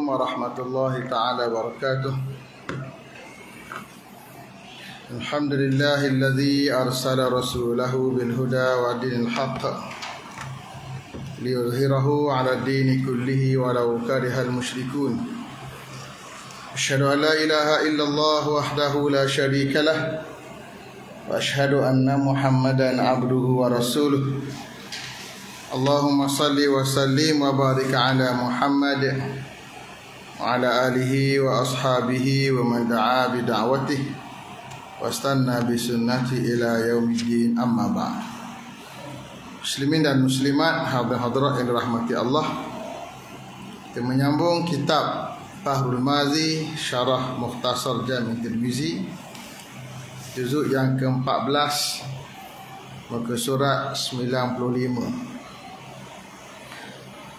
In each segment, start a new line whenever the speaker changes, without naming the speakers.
warahmatullahi ta'ala wabarakatuh. Alhamdulillahilladzi arsala rasulahu bil huda wa dinil haqq liyudhhirahu 'ala ad-dini kullihi walau karihal musyrikun. Asyhadu an la ilaha illallah wahdahu la syarika lah wa asyhadu anna Muhammadan 'abduhu wa rasuluh. Allahumma salli wa sallim wa barik ala Muhammad wa ala alihi wa ashabihi wa man da'a bi da'watihi wa istanna bi sunnati ila yaumiddin, amma ba'd. Muslimin dan muslimat, hadirat yang dirahmati Allah, kita menyambung kitab Fahrul Mazi Syarah Mukhtasar Jami' Tirmizi, juzuk yang ke-14, muka surat 95.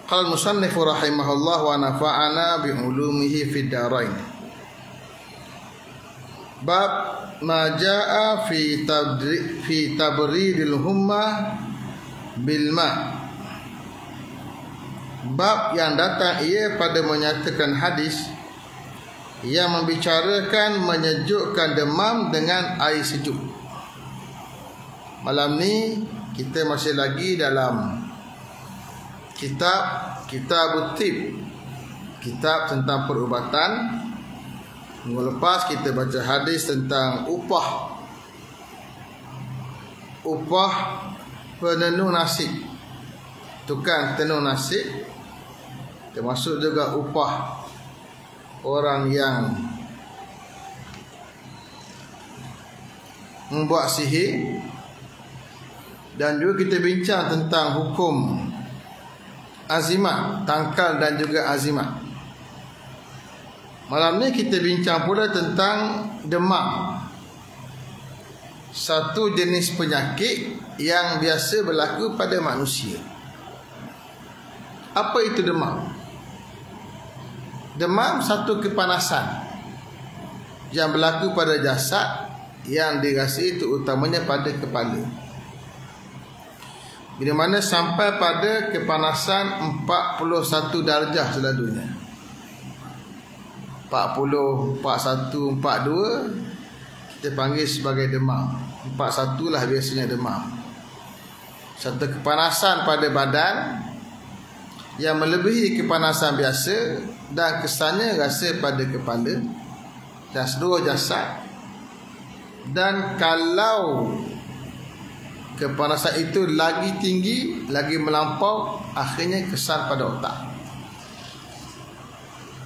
Qala al-musannif rahimahullah wa nafa'ana bi ulumihi fid darain. Bab ma jaa fi tabridil humma bil ma. Bab yang datang ia pada menyatakan hadis yang membicarakan menyejukkan demam dengan air sejuk. Malam ni kita masih lagi dalam Kitab Tib, kitab tentang perubatan. Minggu lepas kita baca hadis tentang upah penenun nasi, tukang tenun nasi, termasuk juga upah orang yang membuat sihir. Dan juga kita bincang tentang hukum azimat, tangkal dan juga azimat. Malam ni kita bincang pula tentang demam, satu jenis penyakit yang biasa berlaku pada manusia. Apa itu demam? Demam satu kepanasan yang berlaku pada jasad, yang dirasai itu utamanya pada kepala. Bila mana sampai pada kepanasan 41 darjah selalunya, 40, 41, 42 kita panggil sebagai demam. 41 lah biasanya demam. Satu kepanasan pada badan yang melebihi kepanasan biasa dan kesannya rasa pada kepala dan seluruh jasad. Dan kalau kepanasan itu lagi tinggi, lagi melampau, akhirnya kesan pada otak.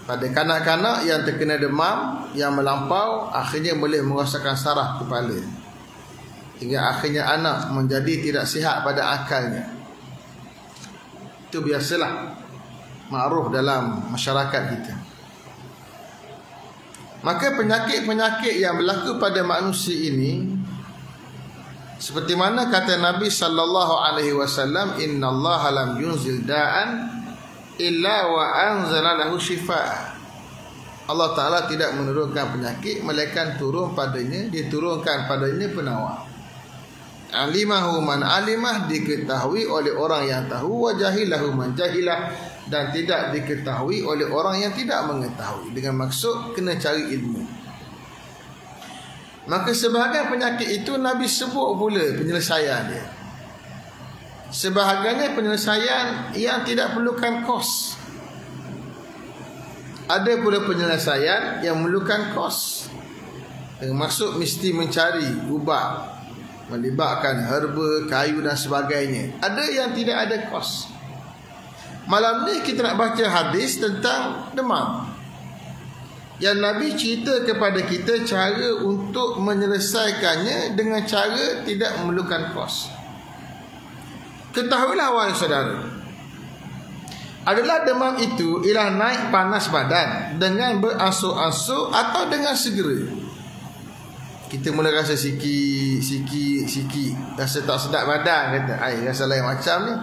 Pada kanak-kanak yang terkena demam yang melampau, akhirnya boleh merasakan saraf kepala, hingga akhirnya anak menjadi tidak sihat pada akalnya. Itu biasalah, makruf dalam masyarakat kita. Maka penyakit-penyakit yang berlaku pada manusia ini, seperti mana kata Nabi sallallahu alaihi wasallam, innallaha lam yunzil da'an illa wa anzala lahu shifaa. Allah Taala tidak menurunkan penyakit melainkan diturunkan padanya penawar. Alimahu man alimah, diketahui oleh orang yang tahu, wa jahilahu man jahilah, dan tidak diketahui oleh orang yang tidak mengetahui. Dengan maksud kena cari ilmu. Maka sebahagian penyakit itu Nabi sebut pula penyelesaian dia. Sebahagiannya penyelesaian yang tidak perlukan kos. Ada pula penyelesaian yang memerlukan kos. Dengan maksud mesti mencari ubat, melibatkan herba, kayu dan sebagainya. Ada yang tidak ada kos. Malam ni kita nak baca hadis tentang demam, yang Nabi cerita kepada kita cara untuk menyelesaikannya dengan cara tidak memerlukan kos. Ketahuilah wahai saudara, adalah demam itu ialah naik panas badan dengan beransur-ansur atau dengan segera. Kita mula rasa sikit, rasa tak sedap badan, kata, rasa lain macam ni.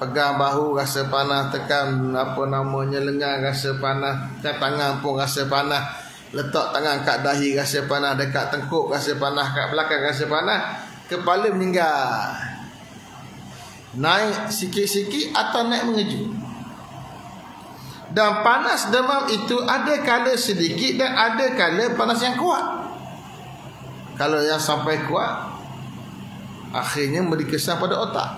Pegang bahu rasa panas, tekan lengan rasa panas, tekan tangan pun rasa panas, letak tangan kat dahi rasa panas, dekat tengkuk rasa panas, kat belakang rasa panas, kepala meninggal. Naik sikit-sikit atau naik mengejut. Dan panas demam itu ada kala sedikit dan ada kala panas yang kuat. Kalau yang sampai kuat, akhirnya memberi kesan pada otak.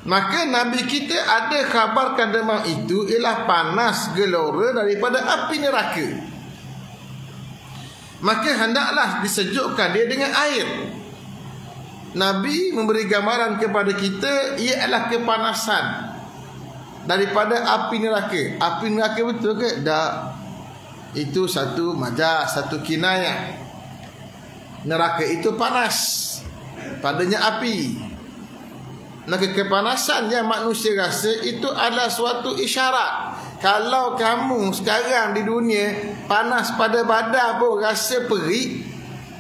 Maka Nabi kita ada khabarkan demam itu ialah panas gelora daripada api neraka. Maka hendaklah disejukkan dia dengan air. Nabi memberi gambaran kepada kita ialah kepanasan daripada api neraka. Api neraka betul ke? Tak. Itu satu majaz, satu kinayah. Neraka itu panas, padanya api. Maka kepanasan yang manusia rasa itu adalah suatu isyarat. Kalau kamu sekarang di dunia panas pada badan pun rasa perih,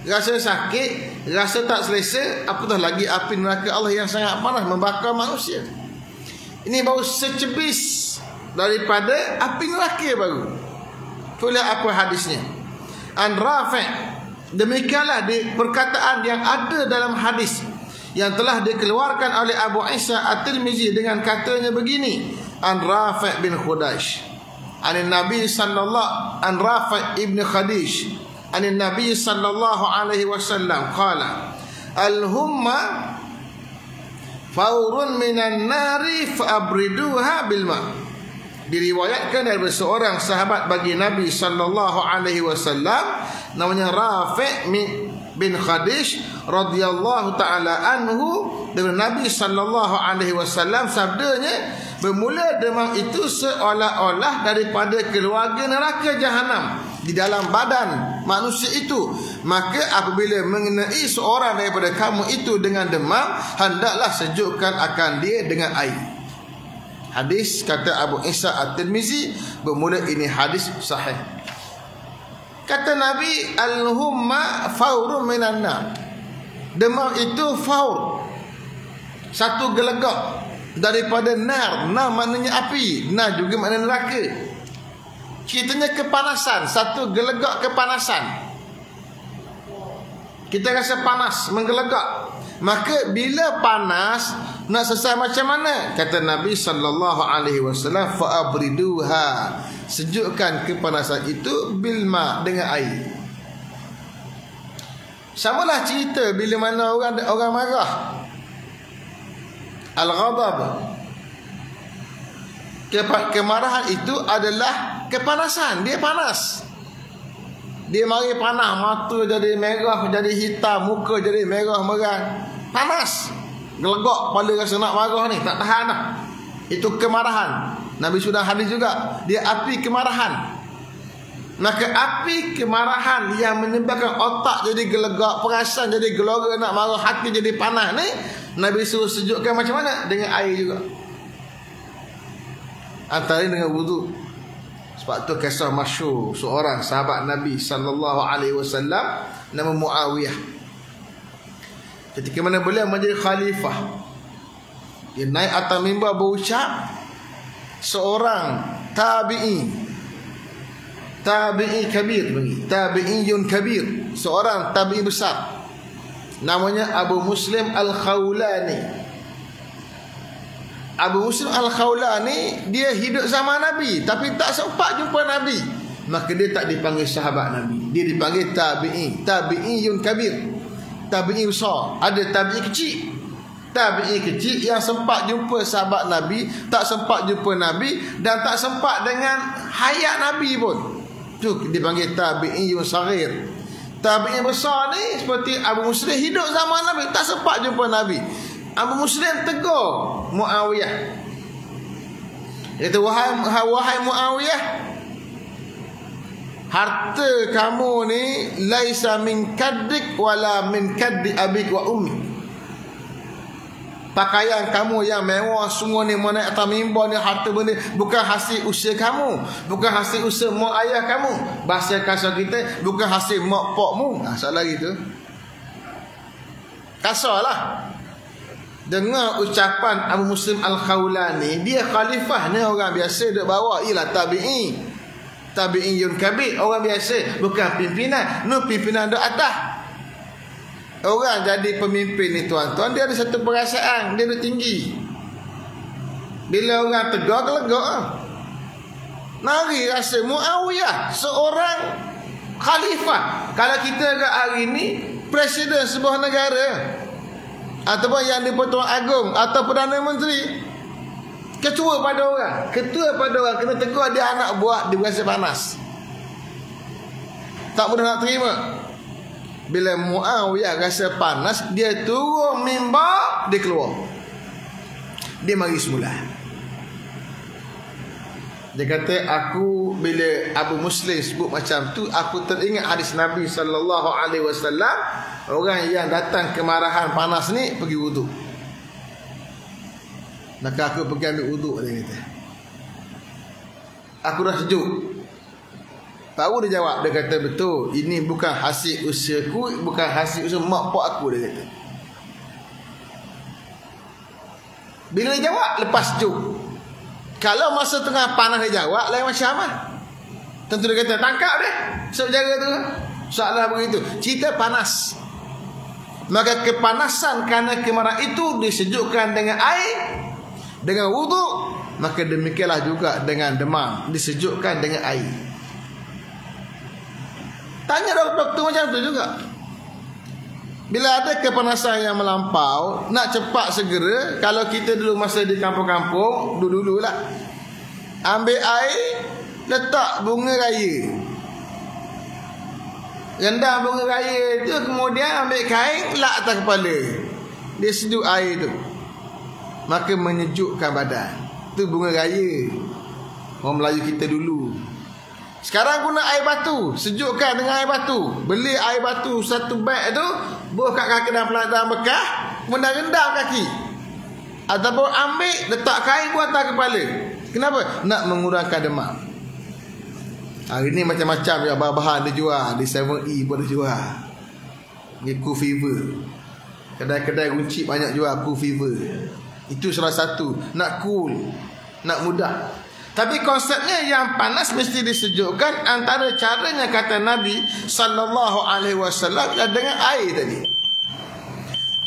rasa sakit, rasa tak selesa, apatah lagi api neraka Allah yang sangat panas membakar manusia. Ini baru secebis daripada api neraka baru. Itulah apa hadisnya. An Rafi', demikianlah perkataan yang ada dalam hadis yang telah dikeluarkan oleh Abu Isa At-Tirmizi dengan katanya begini, an Rafi' bin Khudaish an Nabi sallallahu an Rafi' ibn Khadish an Nabi sallallahu alaihi wasallam qala al-humma faurun minan nari fa'abriduha bil ma'. Diriwayatkan dari seorang sahabat bagi Nabi sallallahu alaihi wasallam namanya Rafi' bin Khadish radhiyallahu taala anhu, dari Nabi sallallahu alaihi wasallam sabdanya, bermula demam itu seolah-olah daripada keluarga neraka jahanam di dalam badan manusia itu. Maka apabila mengenai seorang daripada kamu itu dengan demam, hendaklah sejukkan akan dia dengan air. Hadis kata Abu Isa At-Tirmizi, bermula ini hadis sahih. Kata Nabi, al-humma faurun minan nar. Demam itu faur, satu gelegak daripada nar. Nar maknanya api, nar juga maknanya neraka. Kitanya kepanasan, satu gelegak kepanasan. Kita rasa panas, menggelegak. Maka bila panas nak selesai macam mana? Kata Nabi sallallahu alaihi wasallam, fa'abriduha, sejukkan kepanasan itu bil ma', dengan air. Samalah cerita bila mana orang marah. Al-ghadab, kemarahan itu adalah kepanasan. Dia panas, dia mari panas, mata jadi merah, jadi hitam, muka jadi merah-merah, panas, gelegak kepala, rasa nak marah ni, tak tahan dah. Itu kemarahan. Nabi sudah hadis juga, dia api kemarahan. Maka api kemarahan yang menyebabkan otak jadi gelegak, perasaan jadi gelora, nak marah, hati jadi panas ni, Nabi suruh sejukkan macam mana? Dengan air juga. Antara dengan wudu. Sebab tu kisah masyhur seorang sahabat Nabi sallallahu alaihi wasallam nama Muawiyah. Ketika mana beliau menjadi khalifah, dia naik atas mimbar berucap, seorang tabi'i kabir, tabi'iyun kabir, seorang tabi'i besar, namanya Abu Muslim Al-Khawlani. Abu Muslim Al-Khawlani dia hidup zaman Nabi tapi tak sempat jumpa Nabi. Maka dia tak dipanggil sahabat Nabi, dia dipanggil tabi'iyun kabir, tabi'i besar. Ada tabi'i kecil, tabi'i kecil yang sempat jumpa sahabat Nabi, tak sempat jumpa Nabi, dan tak sempat dengan hayat Nabi pun. Tu dipanggil tabi'iyun saghir. Tabi'i besar ni seperti Abu Muslim hidup zaman Nabi, tak sempat jumpa Nabi. Abu Muslim tegur Muawiyah. Dia kata, wahai Muawiyah, harta kamu ni laisa min kaddik wala min kaddi abik wa ummi. Pakaian kamu yang mewah semua ni, mana atas mimbar ni, harta benda bukan hasil usaha kamu, bukan hasil usaha mak ayah kamu. Bahasa kasar kita, bukan hasil mak pokmu. Salah gitu. Kasarlah. Dengar ucapan Abu Muslim Al-Khawlani, dia khalifah ni, orang biasa duk bawa ialah tabi'iyun kabir, orang biasa, bukan pimpinan. No, pimpinan duk atas. Orang jadi pemimpin ni tuan-tuan, dia ada satu perasaan, dia duk tinggi. Bila orang tegar, gelegak. Mari rasa Muawiyah seorang khalifah. Kalau kita agak hari ni presiden sebuah negara ataupun yang di-Pertuan Agong atau Perdana Menteri, ketua pada orang kena tegur dia anak buah, dia berasa panas. Tak mudah nak terima. Bila Muawiyah rasa panas, dia turun mimbar, dia keluar. Dia mari semula. Dia kata, aku bila Abu Muslim sebut macam tu, aku teringat hadis Nabi SAW, orang yang datang kemarahan panas ni pergi wuduk. Maka aku pergi ambil wuduk, dia kata. Aku dah sejuk. Baru dia jawab, dia kata betul, ini bukan hasil usahaku, bukan hasil usaha mak pak aku, dia kata. Bila dia jawab, lepas sejuk. Kalau masa tengah panas dia jawab, lain macam lah. Tentu dia kata, tangkap dia sejarah tu. Soalan begitu, cerita panas. Maka kepanasan kerana kemarahan itu disejukkan dengan air, dengan wuduk. Maka demikianlah juga dengan demam, disejukkan dengan air. Tanya doktor macam tu juga. Bila ada kepanasan yang melampau, nak cepat segera. Kalau kita dulu masa di kampung-kampung, dulu-dulu lah, ambil air, letak bunga raya, rendam bunga raya tu, kemudian ambil kain, lak atas kepala. Dia sejuk air tu, maka menyejukkan badan. Tu bunga raya orang Melayu kita dulu. Sekarang guna air batu, sejukkan dengan air batu. Beli air batu satu beg tu, buah kat kaki dan peladang bekah, kemudian rendam kaki. Ataupun ambil, letak kain buat atas kepala. Kenapa? Nak mengurangkan demam. Hari ni macam-macam ya, bahan-bahan dia jual. Di 7E pun dia jual. Ni cool fever. Kedai-kedai runcit banyak jual cool fever. Itu salah satu. Nak cool, nak mudah. Tapi konsepnya yang panas mesti disejukkan. Antara caranya kata Nabi SAW dengan air tadi.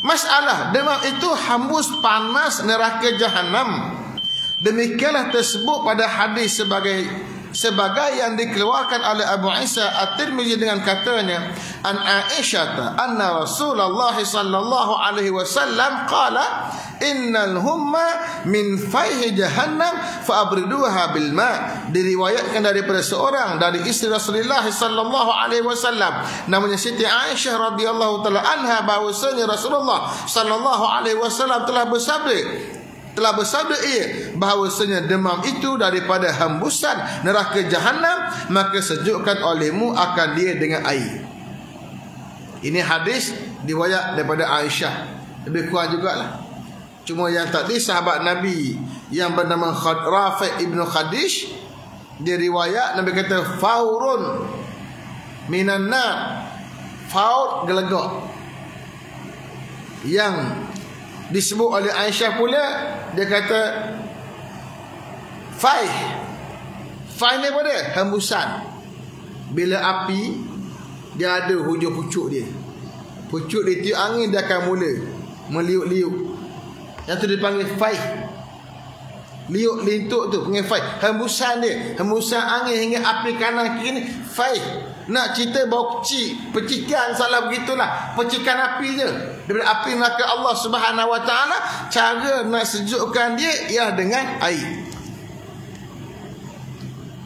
Masalah demam itu hembus panas neraka Jahannam. Demikianlah tersebut pada hadis sebagai yang dikeluarkan oleh Abu Isa At-Tirmizi dengan katanya, an Aisyah anna Rasulullah sallallahu alaihi wasallam qala innal humma min fayhi jahannam fa abriduha bil ma. Diriwayatkan daripada seorang dari isteri Rasulullah sallallahu alaihi wasallam, namanya Siti Aisyah radhiyallahu taala anha, bahwasanya Rasulullah sallallahu alaihi wasallam telah bersabda bahawasanya demam itu daripada hembusan neraka Jahannam, maka sejukkan olehmu akan dia dengan air. Ini hadis riwayat daripada Aisyah. Lebih kurang jugalah. Cuma yang tadi sahabat Nabi yang bernama Rafi' ibn Khadish, dia riwayat Nabi kata faurun minan nar. Faur gelegak. Yang disebut oleh Aisyah pula, dia kata faih ni apa dia? Hembusan. Bila api, dia ada hujung pucuk dia. Pucuk dia tiup angin, dia akan mula meliuk-liuk. Yang tu dipanggil faih. Liuk lintuk tu panggil faih. Hembusan dia, hembusan angin hingga api kanan kiri, faih. Nak cerita bau kecil, percikan, salah begitulah, percikan api je daripada api neraka Allah Subhanahu Wa Taala. Cara nak sejukkan dia ialah dengan air.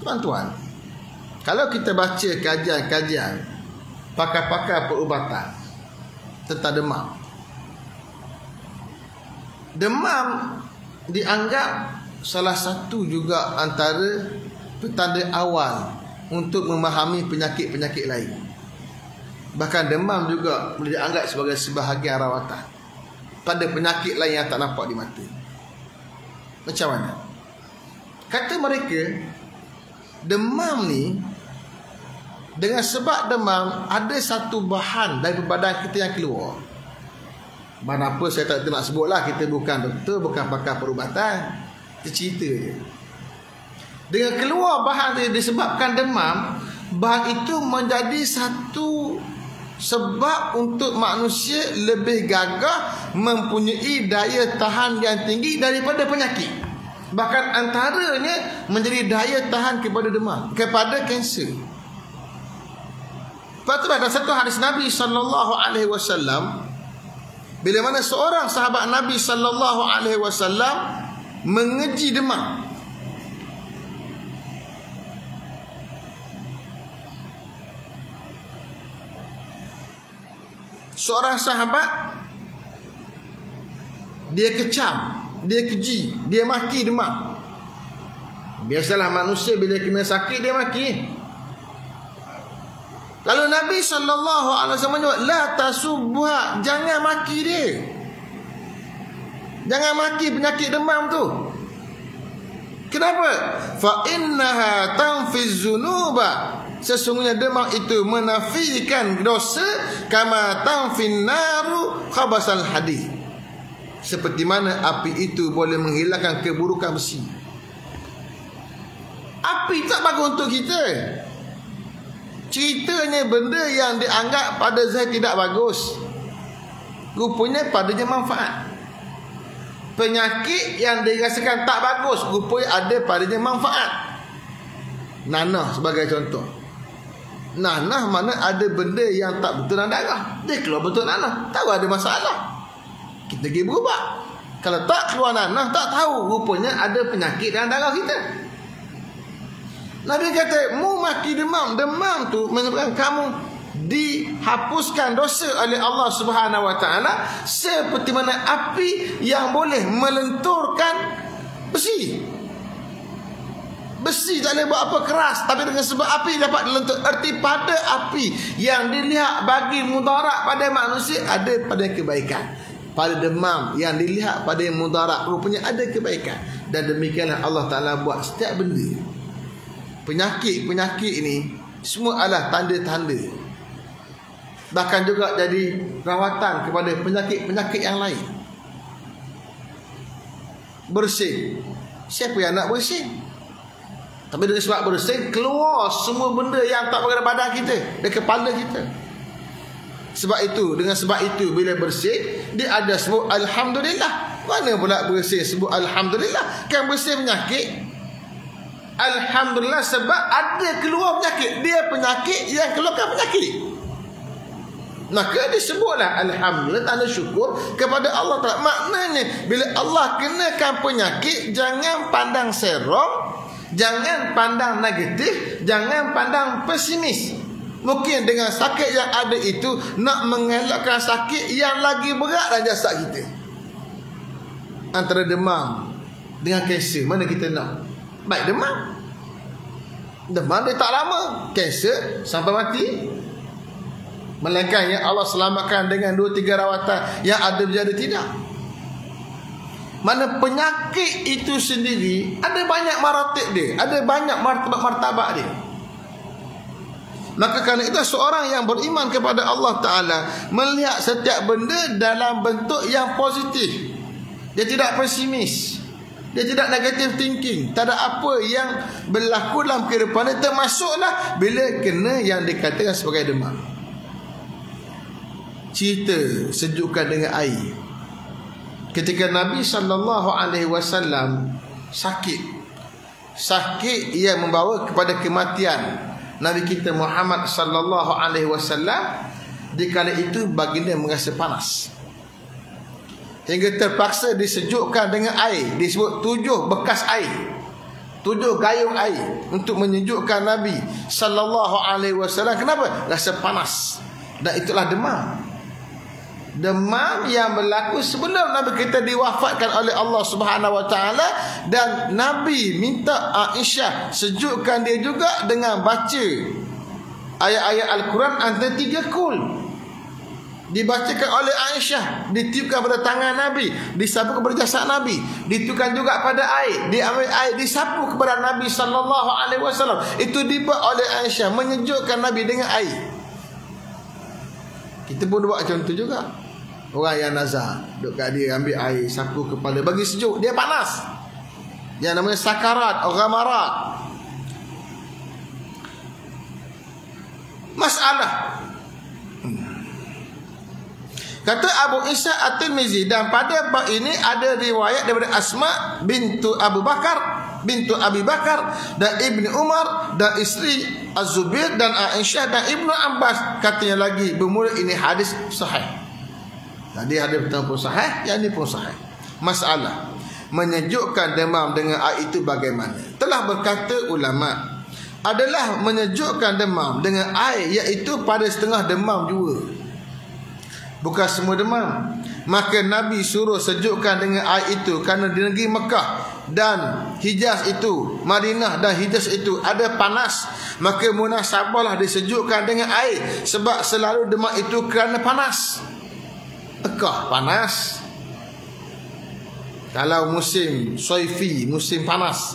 Tuan-tuan, kalau kita baca kajian-kajian pakar-pakar perubatan tentang demam dianggap salah satu juga antara petanda awal untuk memahami penyakit-penyakit lain. Bahkan demam juga boleh dianggap sebagai sebahagian rawatan pada penyakit lain yang tak nampak di mata. Macam mana? Kata mereka, demam ni, dengan sebab demam, ada satu bahan dari badan kita yang keluar. Bahan apa saya tak nak sebutlah, kita bukan doktor, bukan pakar perubatan. Kita cerita je. Dengan keluar bahan dia disebabkan demam, bahan itu menjadi satu sebab untuk manusia lebih gagah, mempunyai daya tahan yang tinggi daripada penyakit. Bahkan antaranya menjadi daya tahan kepada demam, kepada kanser. Lepas tu ada satu hadis Nabi sallallahu alaihi wasallam, bila mana seorang sahabat Nabi sallallahu alaihi wasallam mengeji demam. Seorang sahabat, dia kecam, dia keji, dia maki demam. Biasalah manusia bila kena sakit dia maki. Lalu Nabi SAW menyebut, la tasubbuha, jangan maki dia. Jangan maki penyakit demam tu. Kenapa? Fa innaha tanfiz zunuba, sesungguhnya demam itu menafikan dosa, kama tanfin naru khabasal hadid, seperti mana api itu boleh menghilangkan keburukan besi. Api tak bagus untuk kita. Ceritanya benda yang dianggap pada zahir tidak bagus, rupanya padanya manfaat. Penyakit yang dirasakan tak bagus, rupanya ada padanya manfaat. Nanah sebagai contoh. Nanah mana ada benda yang tak betul dalam darah, dia keluar betul nanah, tahu ada masalah, kita pergi berubat. Kalau tak keluar nanah, tak tahu, rupanya ada penyakit dalam darah kita. Nabi kata, mu maki demam. Demam tu menyebabkan kamu dihapuskan dosa oleh Allah Subhanahu Wa Taala, seperti mana api yang boleh melenturkan besi. Besi tak boleh buat apa keras, tapi dengan sebab api dapat lentur. Erti pada api yang dilihat bagi mudarat pada manusia, ada pada kebaikan. Pada demam yang dilihat pada mudarat, rupanya ada kebaikan. Dan demikianlah Allah Ta'ala buat setiap benda. Penyakit-penyakit ini semua adalah tanda-tanda. Bahkan juga jadi rawatan kepada penyakit-penyakit yang lain. Bersih, siapa yang nak bersih? Tapi dengan sebab bersih, keluar semua benda yang tak berada badan kita, dari kepala kita. Sebab itu, dengan sebab itu, bila bersih, dia ada sebut Alhamdulillah. Mana pula bersih sebut Alhamdulillah? Kan bersih penyakit. Alhamdulillah sebab ada keluar penyakit. Dia penyakit yang keluarkan penyakit. Maka disebutlah Alhamdulillah, tanda syukur kepada Allah Ta'ala. Maknanya bila Allah kenakan penyakit, jangan pandang serong, jangan pandang negatif, jangan pandang pesimis. Mungkin dengan sakit yang ada itu nak mengelakkan sakit yang lagi berat dalam jasad kita. Antara demam dengan kanser, mana kita nak? Baik demam. Demam dia tak lama, kanser sampai mati. Melainkan yang Allah selamatkan dengan 2-3 rawatan yang ada berjaya tidak. Mana penyakit itu sendiri ada banyak maratib dia, ada banyak martabat dia. Maka kerana itu seorang yang beriman kepada Allah Ta'ala melihat setiap benda dalam bentuk yang positif. Dia tidak pesimis, dia tidak negative thinking. Tak ada apa yang berlaku dalam kehidupan dia, termasuklah bila kena yang dikatakan sebagai demam. Cerita sejukkan dengan air. Ketika Nabi SAW sakit yang membawa kepada kematian Nabi kita Muhammad SAW, di kala itu baginda merasa panas hingga terpaksa disejukkan dengan air. Disebut 7 bekas air, 7 gayung air untuk menyejukkan Nabi SAW. Kenapa? Rasa panas. Dan itulah demam. Demam yang berlaku sebelum Nabi kita diwafatkan oleh Allah Subhanahu Wa Taala, dan Nabi minta Aisyah sejukkan dia juga dengan baca ayat-ayat Al-Quran antara 3 kul. Dibacakan oleh Aisyah, ditiupkan pada tangan Nabi, disapu kepada jasad Nabi, ditiupkan juga pada air, diambil air, disapu kepada Nabi SAW. Itu dibuat oleh Aisyah, menyejukkan Nabi dengan air. Kita pun buat macam tu juga. Orang yang nazar, duduk kat dia, ambil air, sapu kepala, bagi sejuk, dia panas. Yang namanya sakarat, orang marat. Masalah. Kata Abu Isa At-Tirmizi, dan pada bab ini ada riwayat daripada Asma bintu Abu Bakar, bintu Abi Bakar, dan Ibnu Umar, dan isteri Az-Zubair, dan Aisyah, dan Ibnu Abbas. Katanya lagi bermula ini hadis sahih. Tadi hadis pertama pun sahih, yang ini pun sahih. Masalah menyejukkan demam dengan air itu bagaimana? Telah berkata ulama, adalah menyejukkan demam dengan air, iaitu pada setengah demam juga, bukan semua demam. Maka Nabi suruh sejukkan dengan air itu, kerana di negeri Mekah dan Hijaz itu, Madinah dan Hijaz itu ada panas. Maka munasabahlah disejukkan dengan air, sebab selalu demam itu kerana panas. Mekah panas. Kalau musim Saifi, musim panas,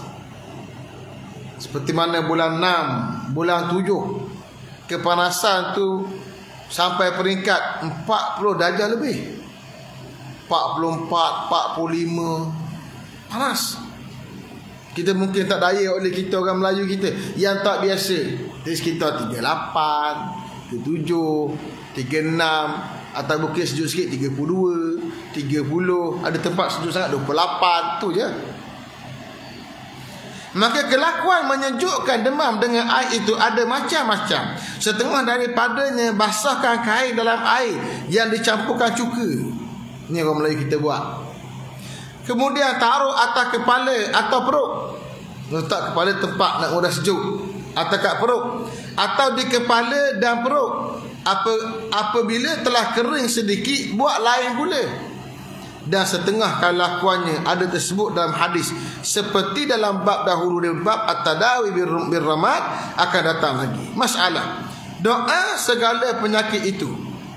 seperti mana bulan 6, bulan 7, kepanasan tu sampai peringkat 40 darjah lebih, 44, 45, panas. Kita mungkin tak daya oleh kita orang Melayu kita yang tak biasa. Di sekitar 38, 37, 36, atau mungkin sejuk sikit 32, 30, ada tempat sejuk sangat 28, tu je. Maka kelakuan menyejukkan demam dengan air itu ada macam-macam. Setengah daripadanya basahkan kain dalam air yang dicampurkan cuka. Ni orang Melayu kita buat. Kemudian taruh atas kepala atau perut. Letak kepala tempat nak mudah sejuk, atau kat perut, atau di kepala dan perut. Apabila telah kering sedikit, buat lain pula. Dan setengah kelakuannya ada tersebut dalam hadis, seperti dalam bab dahulu, bab at-tadawi bir-ramad, akan datang lagi. Masalah doa segala penyakit itu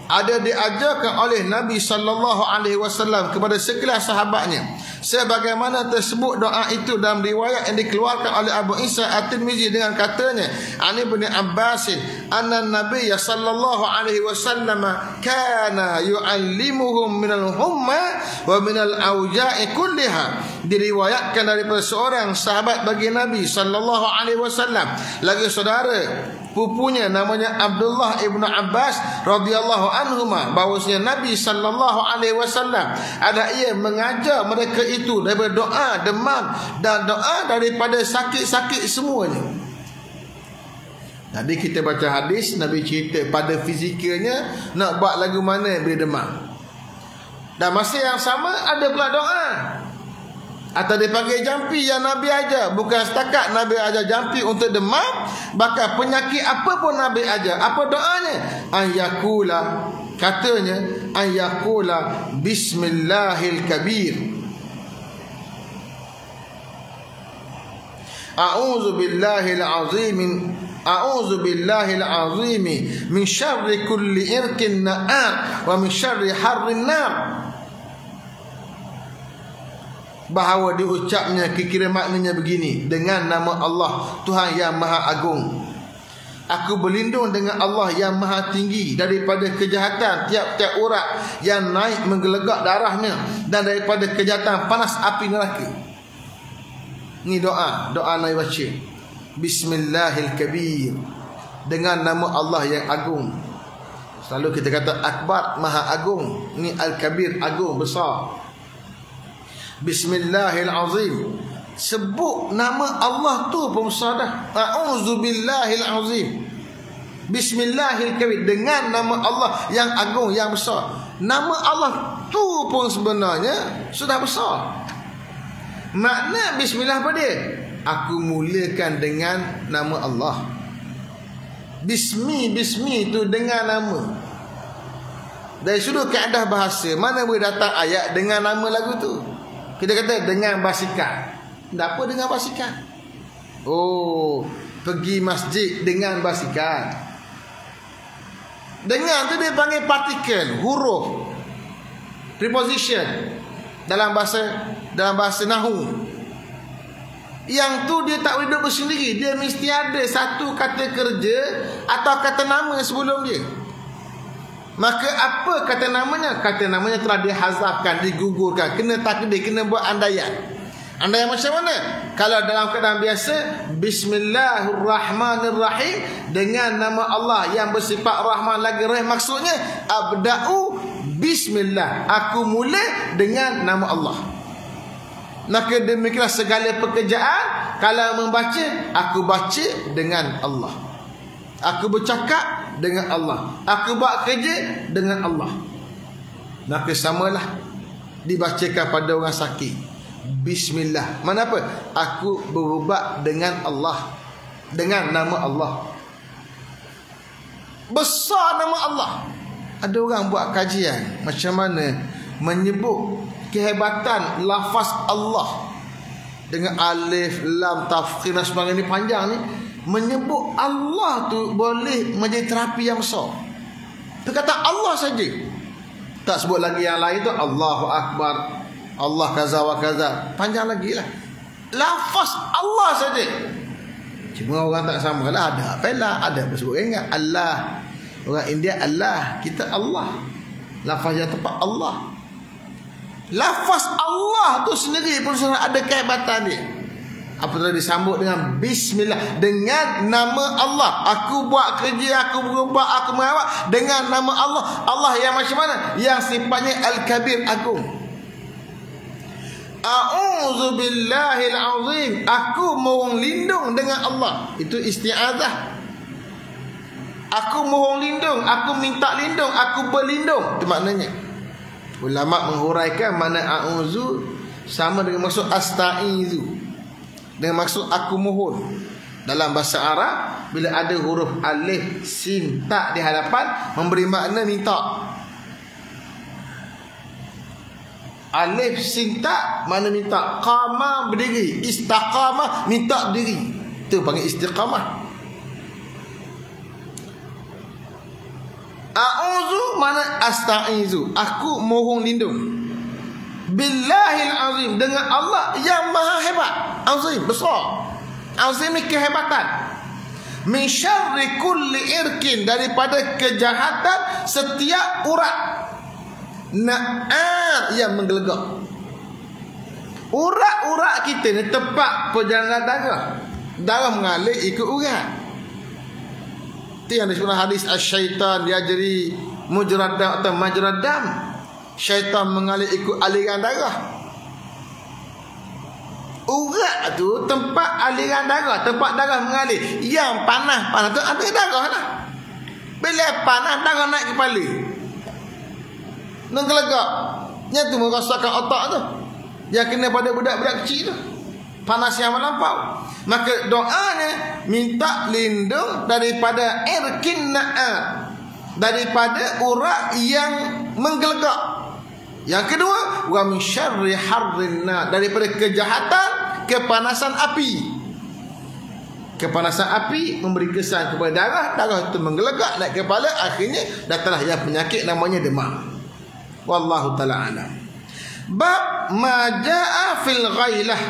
ada diajarkan oleh Nabi SAW kepada sekelas sahabatnya, sebagaimana tersebut doa itu dalam riwayat yang dikeluarkan oleh Abu Isa At-Tirmizi dengan katanya, Ani bin Abbas, anna Nabi sallallahu alaihi wasallam kana yu'allimuhum minal humma wa minal auja'i kulliha. Diriwayatkan daripada seorang sahabat bagi Nabi sallallahu alaihi wasallam, lagi saudara pupunya namanya Abdullah ibnu Abbas radhiyallahu anhuma, bahawasanya Nabi sallallahu alaihi wasallam ada ia mengajar mereka itu daripada doa demam dan doa daripada sakit-sakit semuanya. Jadi kita baca hadis, Nabi cerita pada fizikalnya nak buat lagu mana bila demam, dan masa yang sama ada pula doa. Atau dipanggil jampi yang Nabi ajar. Bukan setakat Nabi ajar jampi untuk demam, bahkan penyakit apa pun Nabi ajar. Apa doanya? Ayakula, katanya ayakula bismillahil kabir, a'udzu billahil azim, a'udzu billahil azim min syarri kulli irkin na'ar wa min syarri harrin nar. Bahawa diucapnya kira maknanya begini, dengan nama Allah Tuhan yang Maha Agung, aku berlindung dengan Allah yang Maha Tinggi daripada kejahatan tiap-tiap urat yang naik menggelegak darahnya, dan daripada kejahatan panas api neraka. Ni doa Nabi baca, bismillahil kabir, dengan nama Allah yang agung. Selalu kita kata akbar, Maha Agung. Ni al-kabir, agung, besar. Bismillahil azim, sebut nama Allah tu pun besar dah. A'udzu billahil azim, bismillahil kabir, dengan nama Allah yang agung, yang besar. Nama Allah tu pun sebenarnya sudah besar. Makna bismillah apa dia? Aku mulakan dengan nama Allah. Bismi itu dengan nama. Dari sudut kaedah bahasa, mana boleh datang ayat dengan nama lagu tu? Kita kata dengan basikal. Tak apa dengan basikal? Oh, pergi masjid dengan basikal. Dengan tu dia panggil partikel, huruf, preposition dalam bahasa Nahu. Yang tu dia tak boleh duduk bersendiri, dia mesti ada satu kata kerja atau kata nama sebelum dia. Maka apa kata namanya? Kata namanya telah dihazafkan, digugurkan, kena takdir, kena buat andaian. Andaian macam mana? Kalau dalam keadaan biasa, bismillahirrahmanirrahim, dengan nama Allah yang bersifat Rahman lagi Rahim. Maksudnya abda'u Bismillah, aku mula dengan nama Allah. Maka demikianlah segala pekerjaan. Kalau membaca, aku baca dengan Allah. Aku bercakap dengan Allah. Aku buat kerja dengan Allah. Maka samalah dibacakan pada orang sakit, Bismillah. Mana apa? Aku berubat dengan Allah, dengan nama Allah. Besar nama Allah. Ada orang buat kajian macam mana menyebut kehebatan lafaz Allah dengan alif, lam, tafkhim dan sebagainya ni, panjang ni. Menyebut Allah tu boleh menjadi terapi yang besar. Dia kata Allah saja, tak sebut lagi yang lain tu. Allahu Akbar, Allah kaza wa kaza, panjang lagi lah. Lafaz Allah saja. Cuma orang tak sama lah. Ada apalah, ada sebut ingat Allah. Orang India Allah, kita Allah. Lafaz yang tepat Allah. Lafaz Allah tu sendiri pun ada kehebatan dia. Apabila disambut dengan Bismillah, dengan nama Allah. Aku buat kerja, aku berubat, aku merawat dengan nama Allah. Allah yang macam mana? Yang sifatnya Al-Kabir, agung. A'udzubillahil azim, aku mohon lindung dengan Allah. Itu isti'adzah. Aku mohon lindung, aku minta lindung, aku berlindung. Itu maknanya. Ulama menghuraikan makna a'udzu sama dengan maksud asta'izu, dengan maksud aku mohon. Dalam bahasa Arab, bila ada huruf alif, sin, ta di hadapan, memberi makna minta. Alif, sin, ta makna minta. Qama berdiri, istaqamah minta diri. Itu panggil istiqamah. A'udzu mana asta'izu, aku mohon lindung. Billahil azim, dengan Allah yang maha hebat. Azim, besar. Azim ni kehebatan. Min syarri kulli irkin, daripada kejahatan setiap urat. Na'ar, yang menggelegak. Urat-urat kita ni tempat perjalanan darah. Darah mengalir ikut urat. Itu yang disebut hadis syaitan yajri mujrad dam atau majrad dam. Syaitan mengalir ikut aliran darah. Urat tu tempat aliran darah, tempat darah mengalir. Yang panas tu ada darah lah. Bila panas, darah naik kepala, ngegelegak. Yang tu merasakan otak tu, yang kena pada budak-budak kecil tu, panas yang melampau. Maka doanya minta lindung daripada irkin na'ar, daripada urat yang menggelegak. Yang kedua, wa min syarri harrin nar, daripada kejahatan kepanasan api. Kepanasan api memberi kesan kepada darah, darah itu menggelegak naik kepala, akhirnya datanglah yang penyakit namanya demam. Wallahu ta'ala alam. Bab majaa fil ghailah.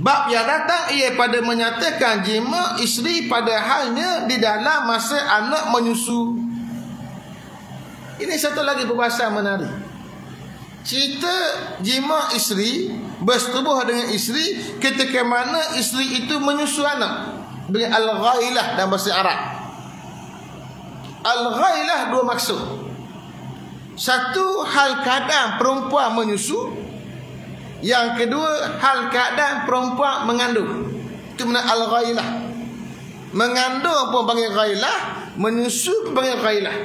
Bab yang datang ia pada menyatakan jima isteri pada halnya di dalam masa anak menyusu. Ini satu lagi perbahasan menarik. Cerita jima isteri, bersetubuh dengan isteri ketika mana isteri itu menyusu anak, dengan al-ghailah dalam bahasa Arab. Al-ghailah dua maksud. Satu, hal keadaan perempuan menyusu. Yang kedua, hal keadaan perempuan mengandung. Itu mana al-ghailah. Mengandung pun panggil ghailah, menyusu pun panggil ghailah.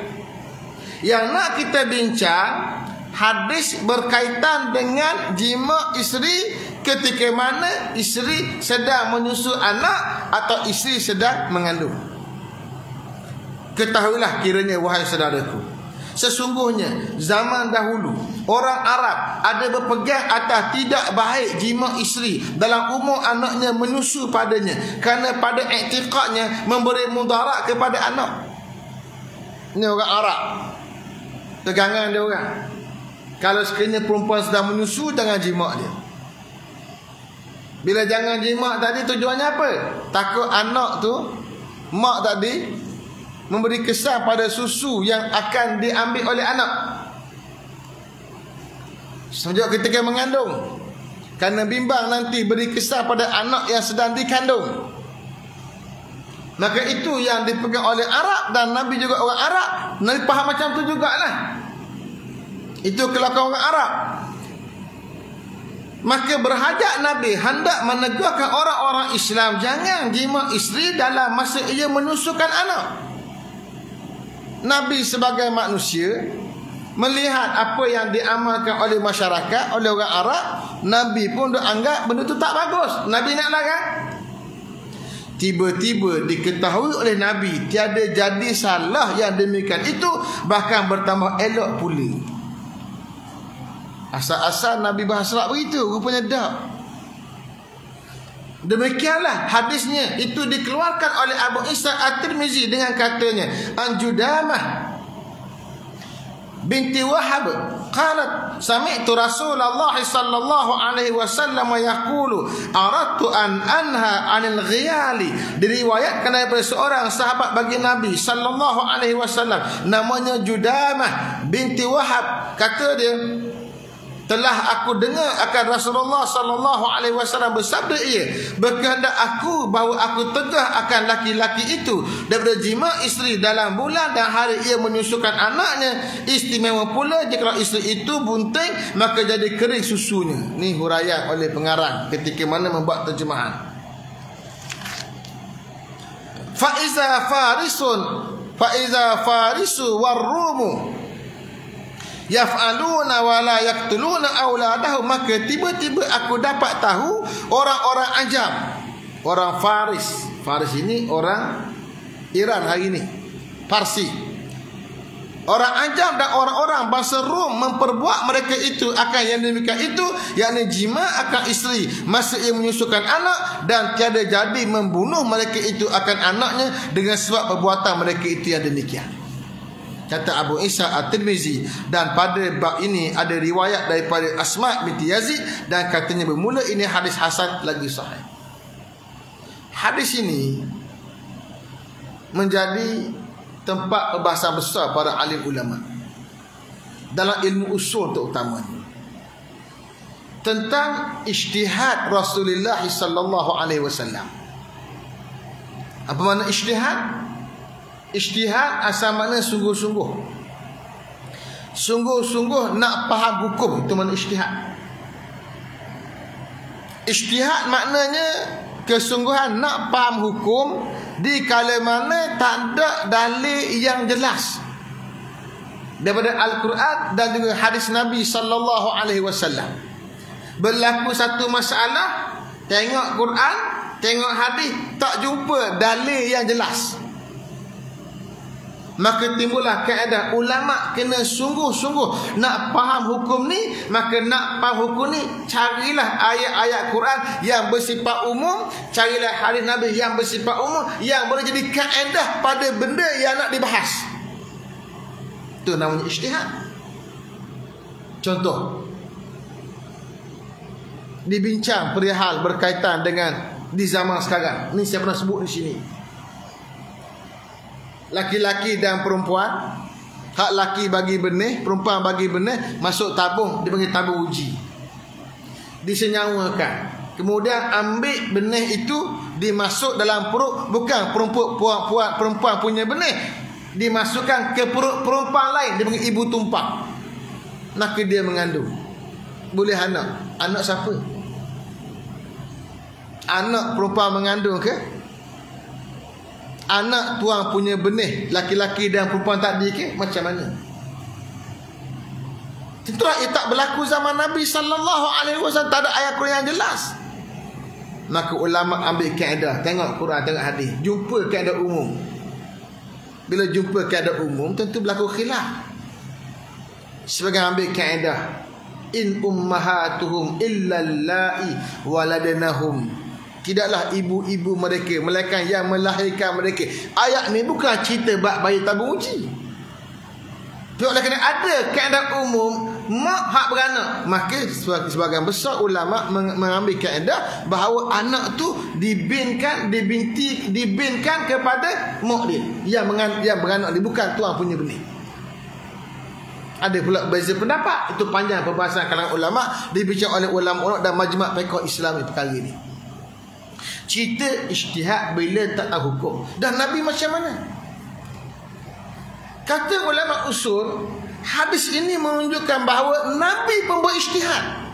Yang nak kita bincang, hadis berkaitan dengan jima isteri ketika mana isteri sedang menyusu anak atau isteri sedang mengandung. Ketahuilah kiranya wahai saudaraku, sesungguhnya zaman dahulu orang Arab ada berpegang atas tidak baik jima isteri dalam umur anaknya menyusu padanya, kerana pada iktikadnya memberi mudarat kepada anak. Ini orang Arab, pegangan dia orang. Kalau sekiranya perempuan sedang menyusu, jangan jima dia. Bila jangan jima tadi tujuannya apa? Takut anak tu, mak tadi memberi kesan pada susu yang akan diambil oleh anak sejak ketika mengandung, kerana bimbang nanti beri kesan pada anak yang sedang dikandung. Maka itu yang dipegang oleh Arab, dan Nabi juga orang Arab. Nabi faham macam tu jugalah. Itu kelakuan orang Arab. Maka berhajat Nabi hendak menegurkan orang-orang Islam jangan jima isteri dalam masa ia menyusukan anak. Nabi sebagai manusia melihat apa yang diamalkan oleh masyarakat, oleh orang Arab, Nabi pun dah anggap benda tu tak bagus. Nabi nak larang. Tiba-tiba diketahui oleh Nabi tiada jadi salah yang demikian itu, bahkan bertambah elok pula. Asal-asal Nabi berhasrat begitu, rupanya tak. Demikianlah hadisnya itu dikeluarkan oleh Abu Isa At-Tirmizi dengan katanya, An Judamah binti Wahab qalat sami'tu Rasulullah sallallahu alaihi wasallam yaqulu aradtu an anha 'anil ghiyali. Diriwayatkan daripada seorang sahabat bagi Nabi sallallahu alaihi wasallam namanya Judamah binti Wahab, kata dia, telah aku dengar akan Rasulullah sallallahu alaihi wasallam bersabda, ia berkehendak aku bahawa aku tegah akan laki-laki itu daripada jima isteri dalam bulan dan hari ia menyusukan anaknya. Istimewa pula jika isteri itu bunting maka jadi kering susunya. Ni huraian oleh pengarang ketika mana membuat terjemahan. Fa iza farisu warumu yaf'aluna wa la yaqtuluna auladahum. Maka tiba-tiba aku dapat tahu orang-orang Ajam, orang Faris. Faris ini orang Iran hari ini, Parsi. Orang Ajam dan orang-orang bangsa Rom memperbuat mereka itu akan yang demikian itu, yakni jima akan isteri masa ia menyusukan anak, dan tiada jadi membunuh mereka itu akan anaknya dengan sebab perbuatan mereka itu yang demikian. Kata Abu Isa At-Tirmizi, dan pada bab ini ada riwayat daripada Asma binti Yazid, dan katanya bermula ini hadis hasan lagi sahih. Hadis ini menjadi tempat perbahasan besar para alim ulama dalam ilmu usul terutamanya tentang ijtihad Rasulullah sallallahu alaihi wasallam. Apa makna ijtihad? Ijtihad asal makna sungguh-sungguh. Sungguh-sungguh nak faham hukum, itu makna ijtihad. Ijtihad maknanya kesungguhan nak faham hukum di kala mana tak ada dalil yang jelas daripada Al-Quran dan juga hadis Nabi sallallahu alaihi wasallam. Berlaku satu masalah, tengok Quran, tengok hadis, tak jumpa dalil yang jelas. Maka timbullah kaedah ulama kena sungguh-sungguh nak faham hukum ni. Maka nak faham hukum ni, carilah ayat-ayat Quran yang bersifat umum, carilah hadis Nabi yang bersifat umum, yang boleh jadi kaedah pada benda yang nak dibahas. Itu namanya ijtihad. Contoh, dibincang perihal berkaitan dengan di zaman sekarang. Ni saya pernah sebut di sini. Laki-laki dan perempuan, hak laki bagi benih, perempuan bagi benih, masuk tabung, dia panggil tabung uji. Disenyawakan. Kemudian ambil benih itu dimasuk dalam perut, bukan perempuan punya benih, dimasukkan ke perut perempuan lain, dia panggil ibu tumpak. Maka dia mengandung. Boleh anak. Anak siapa? Anak perempuan mengandung ke? Anak tuang punya benih, laki-laki dan perempuan tadi ke? Macam mana? Tentulah ia tak berlaku zaman Nabi sallallahu alaihi wasallam, tak ada ayat Quran yang jelas. Maka ulama ambil kaedah, tengok Quran, tengok hadis, jumpa kaedah umum. Bila jumpa kaedah umum, tentu berlaku khilaf. Sebagai ambil kaedah, in ummahatuhum illa allai waladnahum. Tidaklah ibu-ibu mereka melainkan yang melahirkan mereka. Ayat ni bukan cerita bab bayi tabung uji. Oleh kerana ada kaedah umum mak hak beranak, maka sebahagian besar ulama mengambil kaedah bahawa anak tu dibinkan kepada mak dia yang beranak dia, bukan tuan punya benih. Ada pula beza pendapat. Itu panjang perbahasan kalangan ulama, dibincang oleh ulama dan majma' fiqh Islam perkara ini. cerita ijtihad bila tak tahu hukum. Dan Nabi macam mana? Kata ulama usul, hadis ini menunjukkan bahawa Nabi pun berijtihad.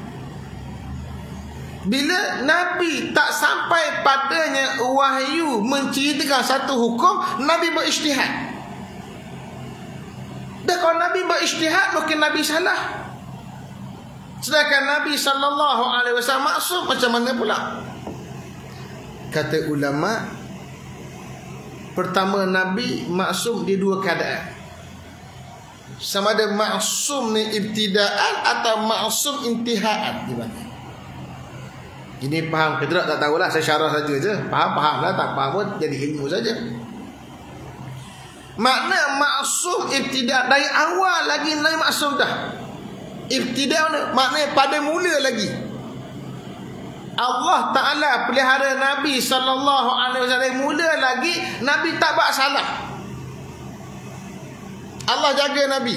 Bila Nabi tak sampai padanya wahyu menceritakan satu hukum, Nabi berijtihad. Dan kalau Nabi berijtihad, mungkin Nabi salah. Sedangkan Nabi SAW maksum, macam mana pula? Kata ulama, pertama Nabi maksum di dua keadaan. Sama ada maksum ni ibtidaan atau maksum intihaan. Gimana? Ini faham ke tidak tak tahulah, saya syarah saja je. Faham lah, tak faham pun jadi ilmu saja. Makna maksum ibtida, dari awal lagi Nabi maksum dah. Ibtida maknanya pada mula lagi Allah Ta'ala pelihara Nabi SAW. Mula lagi Nabi tak buat salah. Allah jaga Nabi.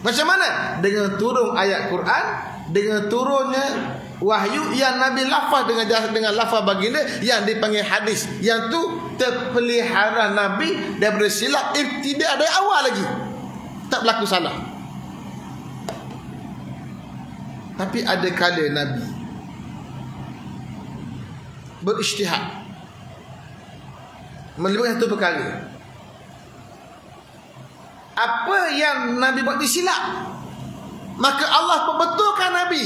Macam mana? Dengan turun ayat Quran, dengan turunnya wahyu yang Nabi lafaz dengan lafaz baginda yang dipanggil hadis. Yang tu terpelihara Nabi daripada silap ibtida dari awal lagi. Tak berlaku salah. Tapi ada kala Nabi berijtihad melibatkan satu perkara. Apa yang Nabi buat disilap, maka Allah pembetulkan Nabi.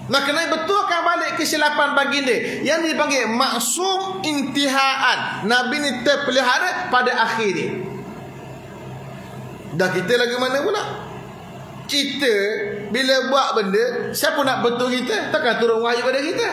Maka Nabi betulkan balik kesilapan baginda. Yang dipanggil maksum intihaan. Nabi ni terpelihara pada akhir dia. Dah kita lagi mana pula? Kita bila buat benda, siapa nak betul kita? Takkan turun wahyu pada kita.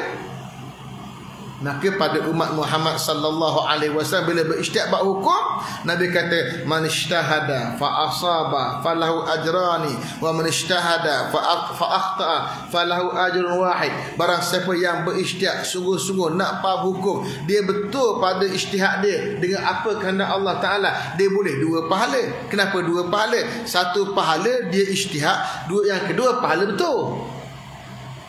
Maka pada umat Muhammad sallallahu alaihi wasallam bila berijtihad buat hukum, Nabi kata man ijtahada fa asaba falahu ajrani wa man ijtahada fa akhta'a falahu ajrun wahid. Barang siapa yang berijtihad sungguh-sungguh nak faham hukum, dia betul pada ijtihad dia dengan apa kehendak Allah Taala, dia boleh dua pahala. Kenapa dua pahala? Satu pahala dia ijtihad, yang kedua pahala betul.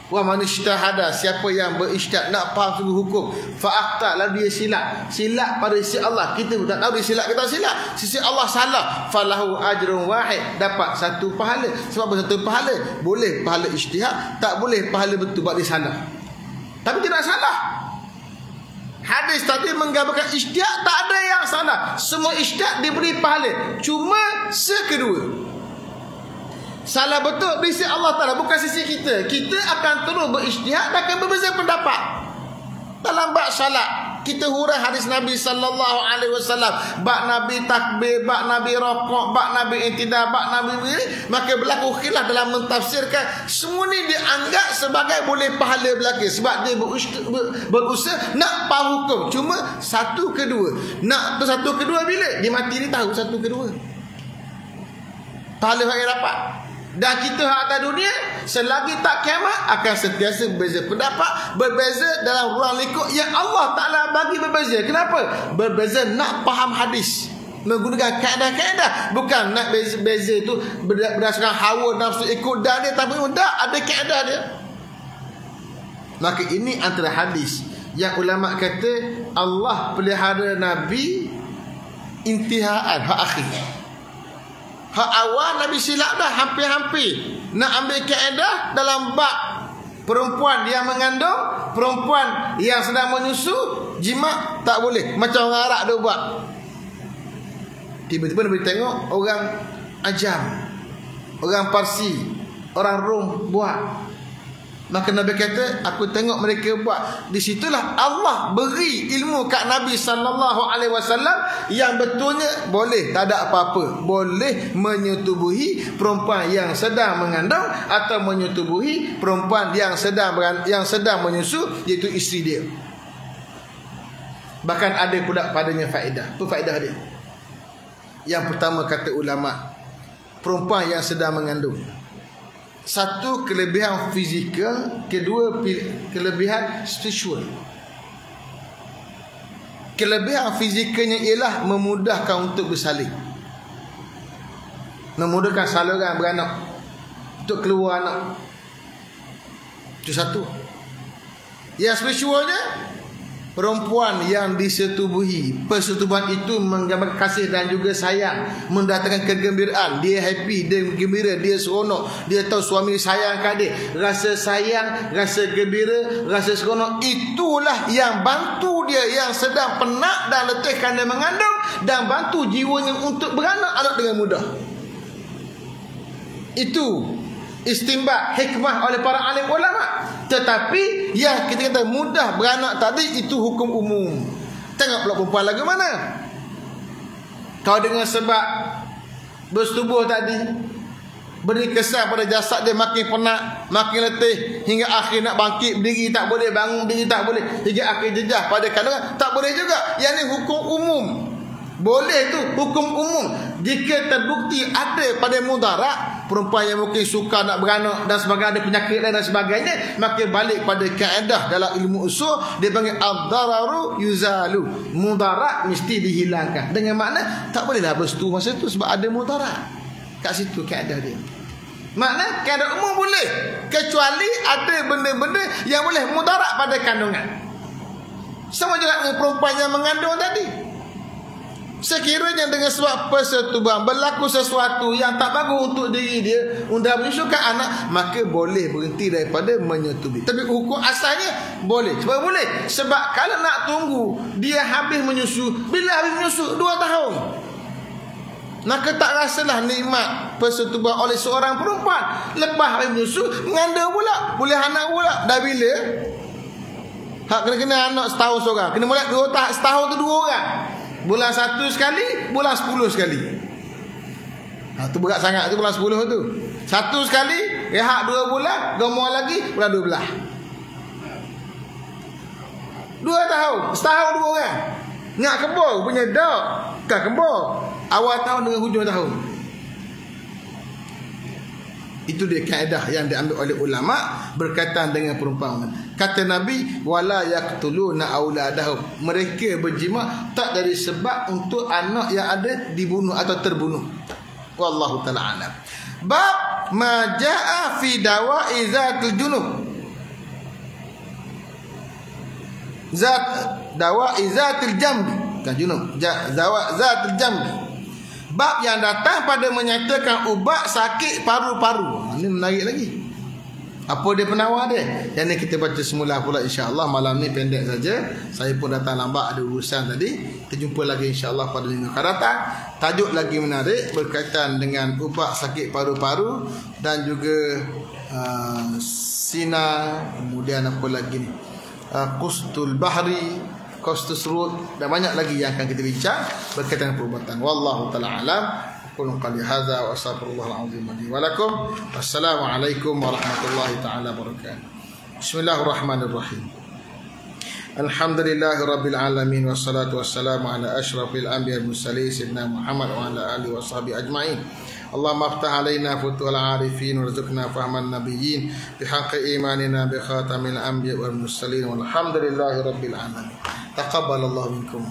Wa man ijtahada, siapa yang berijtihad nak faham sungguh hukum, fa akhta, lalu dia silap pada sisi Allah, kita pun tak tahu dia silap ke tak silap, sisi Allah salah, falahu ajrun wahid, dapat satu pahala. Sebab apa satu pahala? Boleh pahala ijtihad, tak boleh pahala betul buat dia salah. Tapi tidak salah. Hadis tadi menggambarkan ijtihad tak ada yang salah, semua ijtihad diberi pahala, cuma sekedua salah betul di sisi Allah Ta'ala, bukan sisi kita. Kita akan terus berijtihad dan akan berbeza pendapat. Dalam bab salat, kita huraikan hadis Nabi sallallahu alaihi wasallam, bab Nabi takbir, bab Nabi rakaat, bab Nabi i'tidal, bab Nabi ini, maka berlaku khilaf dalam mentafsirkan. Semua ni dianggap sebagai boleh pahala belaka sebab dia berusaha nak faham hukum. Cuma satu kedua. Nak tu satu kedua bila dia mati ni tahu satu kedua. Pahala yang dapat. Dan kita atas dunia selagi tak kiamat akan sentiasa berbeza pendapat, berbeza dalam ruang lingkup yang Allah Ta'ala bagi berbeza. Kenapa? Berbeza nak faham hadis, menggunakan kaedah-kaedah, bukan nak beza itu berdasarkan hawa nafsu ikut dah dia, tapi tak ada kaedah dia. Maka ini antara hadis yang ulama kata Allah pelihara Nabi intihaan, hak akhir. Hak awal Nabi silap dah hampir-hampir. Nak ambil kaedah dalam bab perempuan yang mengandung, perempuan yang sedang menyusu, jima tak boleh. Macam orang Arab dia buat. Tiba-tiba Nabi tengok orang Ajam, orang Parsi, orang Rom buat. Maka Nabi kata, aku tengok mereka buat. Di situlah Allah beri ilmu kat Nabi sallallahu alaihi wasallam yang betulnya boleh, tak ada apa-apa. Boleh menyetubuhi perempuan yang sedang mengandung atau menyetubuhi perempuan yang sedang menyusu, iaitu isteri dia. Bahkan ada pula padanya faedah. Apa faedah dia? Yang pertama kata ulama, perempuan yang sedang mengandung, satu, kelebihan fizikal. Kedua, kelebihan spiritual. Kelebihan fizikalnya ialah memudahkan untuk bersalin, memudahkan saluran beranak, untuk keluar anak. Itu satu. Yang spiritualnya, perempuan yang disetubuhi, persetubuhan itu menggambarkan kasih dan juga sayang, mendatangkan kegembiraan. Dia happy, dia gembira, dia seronok, dia tahu suami sayang kat dia. Rasa sayang, rasa gembira, rasa seronok, itulah yang bantu dia yang sedang penat dan letih kerana mengandung, dan bantu jiwanya untuk beranak anak dengan mudah. Itu istinbat hikmah oleh para alim ulama. Tetapi yang kita kata mudah beranak tadi, itu hukum umum. Tengok pula perempuan lagi mana. Kalau dengan sebab bersetubuh tadi, beri kesan pada jasad dia makin penat, makin letih, hingga akhir nak bangkit berdiri tak boleh, bangun berdiri tak boleh, hingga akhir jejah pada kandungan tak boleh juga. Yang ni hukum umum. Boleh tu hukum umum. Jika terbukti ada pada mudarat, perempuan yang mungkin suka nak beranak dan sebagainya, ada penyakit lain dan sebagainya, maka balik pada kaedah dalam ilmu usul, dia panggil ad-dararu yuzalu. Mudarat mesti dihilangkan. Dengan makna tak bolehlah bersetubuh masa tu sebab ada mudarat. Kat situ kaedah dia. Makna kaedah umum boleh, kecuali ada benda-benda yang boleh mudarat pada kandungan. Sama juga dengan perempuan yang mengandung tadi. Sekiranya dengan sebab persetubuhan berlaku sesuatu yang tak bagus untuk diri dia, untuk menyusukan anak, maka boleh berhenti daripada menyetubui. Tapi hukum asalnya boleh. Sebab boleh, sebab kalau nak tunggu dia habis menyusu, bila habis menyusu 2 tahun, maka tak rasalah nikmat persetubuhan oleh seorang perempuan. Lepas habis menyusu, mengandung pula, boleh anak pula. Dah bila hak kena anak setahun seorang, kena mulai 2 tahun, setahun tu 2 orang. Bulan 1 sekali, bulan 10 sekali. Tu berat sangat tu bulan 10 tu. 1 sekali, rehat 2 bulan, gemar lagi bulan 12. 2 tahun, setahun 2 orang. Nak kembar punya dak, kan kembar. Awal tahun dengan hujung tahun. Itu dia kaedah yang diambil oleh ulama berkaitan dengan perempuan. Kata Nabi, wala yaqtuluna auladahum. Mereka berjima tak dari sebab untuk anak yang ada dibunuh atau terbunuh. Wallahu taala alam. Bab ma jaa fi dawa'i zatil junub. Dawa'i zatil jambi. Kan junub. Zatil jambi. Bab yang datang pada menyatakan ubat sakit paru-paru. Ini menarik lagi. Apa dia penawar dia? Yang ni kita baca semula pula insya-Allah. Malam ni pendek saja. Saya pun datang lambat, ada urusan tadi. Kita jumpa lagi insya-Allah pada minggu akan datang. Tajuk lagi menarik berkaitan dengan ubat sakit paru-paru dan juga sina, kemudian apa lagi ni? Qustul bahri, Kostus Rut, dan banyak lagi yang akan kita bincang berkaitan dengan perubatan. Wallahu taala alam. Qul qali hadza wa astaghfirullahal azim li wa lakum. Wassalamualaikum warahmatullahi taala wabarakatuh. Bismillahirrahmanirrahim. Alhamdulillahirabbil alamin wassalatu wassalamu ala asyrafil anbiya'il mursalin sayyidina Muhammad wa ala alihi washabihi ajmain. Allahumma aftah alaina futuhal arifin warzuqna fahman nabiyyin bihaqqi imanina bi khatamil anbiya wal mursalin walhamdulillahi rabbil alamin. Taqabbalallahu minkum.